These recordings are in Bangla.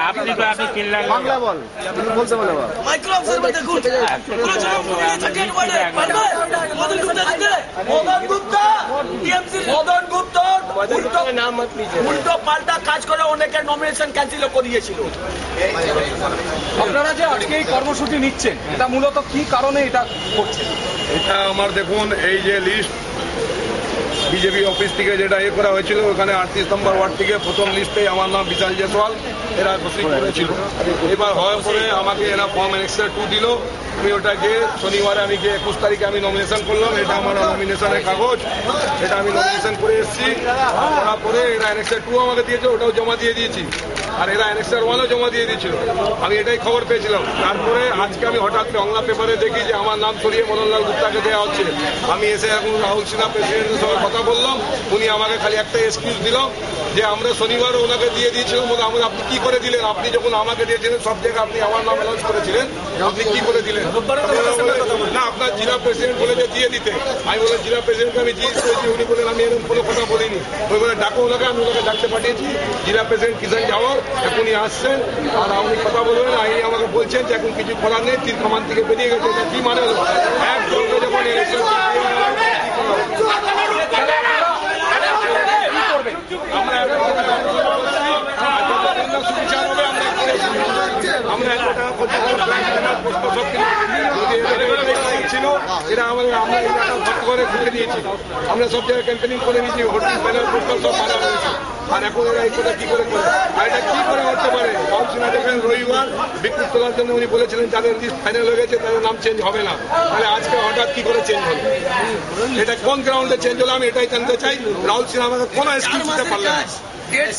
আপনি তো আপনি চিল্লা বাংলা বল বলতে বলে উল্টো পাল্টা কাজ করে অনেকের নমিনেশন ক্যান্সেল করিয়েছিল। আপনারা যে আজকে এই কর্মসূচি নিচ্ছেন এটা মূলত কি কারণে এটা করছেন? এটা আমার দেখুন এই যে লিস্ট বিজেপি অফিস থেকে যেটা করা হয়েছিল ওখানে 38 নম্বর ওয়ার্ড থেকে প্রথম লিস্টে আমার নাম বিশাল জয়সওয়াল এরা ঘোষিত করেছিল। এবার হওয়ার পরে আমাকে এরা ফর্ম এক্সট্রা 2 দিল। আমি ওটাকে শনিবারে আমি 21 তারিখে আমি নমিনেশন করলাম। এটা আমার নমিনেশনের কাগজ, এটা আমি নমিনেশন করে এসেছি। করার পরে এরা অ্যানেক্সার 2 আমাকে দিয়েছে, ওটাও জমা দিয়ে দিয়েছি। আর এরা অ্যানেক্সার 1ও জমা দিয়ে দিয়েছিল। আমি এটাই খবর পেয়েছিলাম। তারপরে আজকে আমি হঠাৎ বাংলা পেপারে দেখি যে আমার নাম সরিয়ে মদনলাল গুপ্তাকে দেওয়া হচ্ছে। আমি এসে এখন রাহুল সিনহা প্রেসিডেন্টের সঙ্গে কথা বললাম। উনি আমাকে খালি একটা এক্সকিউজ দিল যে আমরা শনিবারও ওনাকে দিয়ে দিয়েছিলাম। আপনি কি করে দিলেন? আপনি যখন আমাকে দিয়েছিলেন সব জায়গায় আপনি আমার নাম অ্যানাউন্স করেছিলেন, আপনি কি করে দিলেন? না, আপনার জেলা প্রেসিডেন্ট বলে যে দিয়ে দিতে। আমি বললাম জেলা প্রেসিডেন্টকে আমি জিজ্ঞেস করেছি, উনি বলেন আমি এরকম কোনো কথা বলিনি। ওই বলে ডাকো ওনাকে, আমি ওনাকে ডাকতে পাঠিয়েছি। জেলা প্রেসিডেন্ট কিষান জাওয়ার এখনই আসছেন আর আপনি কথা বলবেন। আইনি আমাকে বলছেন যে এখন কিছু করার নেই, তীর কামান থেকে বেরিয়ে গেছে। এটা কি মানে হলো? একজনকে যখন ইলেকশন এরা আমরা করে ঘুরে দিয়েছি। আমরা সব জায়গায় ক্যাম্পেনিং করে নিয়েছি, হোটেল ব্যানার পোস্টার সব মারা হয়েছে। আর এখন এরা এই কথা কি করে আর এটা কি করে করতে পারে? রাহুল সিনহা দেখেন রবিবার বিক্ষোভ তোলার জন্য উনি বলেছিলেন যাদের লিস্ট ফাইনাল হয়ে গেছে তাদের নাম চেঞ্জ হবে না। তাহলে আজকে হঠাৎ কি করে চেঞ্জ হলো? এটা কোন গ্রাউন্ডে চেঞ্জ হলো আমি এটাই জানতে চাই। রাহুল সিনহা আমাকে কোনো এক্সকিউজ দিতে পারলেন না।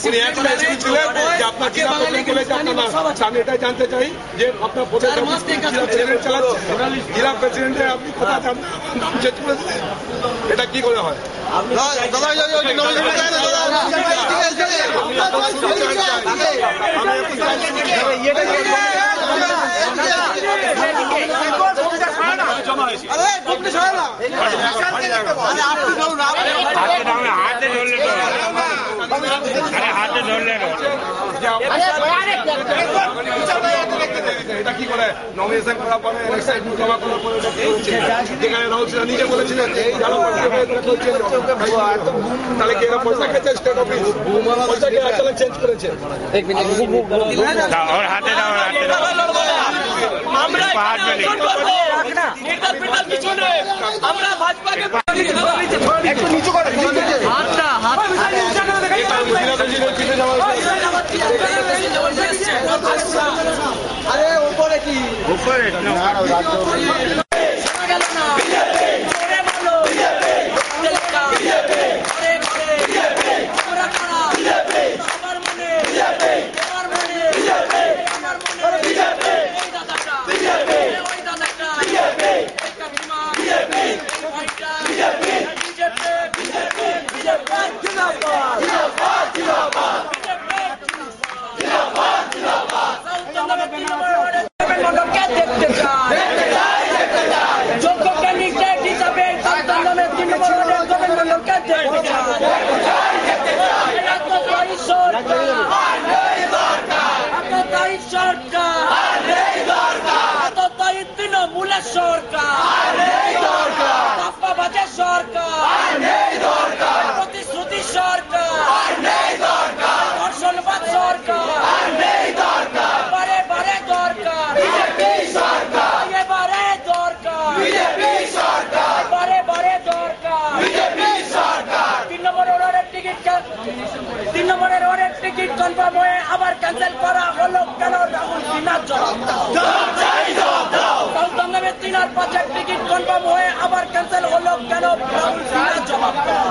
উনি একটা এক্সকিউজ দিলেন যে আপনার জেলা প্রেসিডেন্ট বলেছে আপনার নাম। আমি এটাই জানতে চাই যে আপনার জেলা প্রেসিডেন্ট চালাচ্ছে, জেলা প্রেসিডেন্টের আপনি কোথায় নাম চেঞ্জ করে দিলেন? এটা কি করে হয়? হাতে ধরলে এটা কি করে নমিনেশন করার পরে জমা করার পরে যেখানে রাহুল সিনহা নিজে বলেছিলেন তাহলে কি এরা পয়সা খেয়েছে? স্টেট অফিস পয়সাকে আচলে চেঞ্জ করেছে। হাতে দাও, হাতে দাও। আমরা ভাজপাকে একটু নিচু করে হাতটা আরে উপরে কি উপরে তৃণমূলের সরকার সরকার প্রতিশ্রুতি সরকার ধর্ষণবাদ সরকার বারে বারে দরকার এবারে দরকার বারে বারে দরকার 3 নম্বরের ওয়ার্ডের টিকিট কনফার্ম হয়ে আবার ক্যান্সেল করা হলো কেন? রাহুল সিনহার জবাব দাও। 3 আর 5 টিকিট কনফার্ম হয়ে আবার ক্যান্সেল হলো কেন? রাহুল সিনহার জবাব দাও।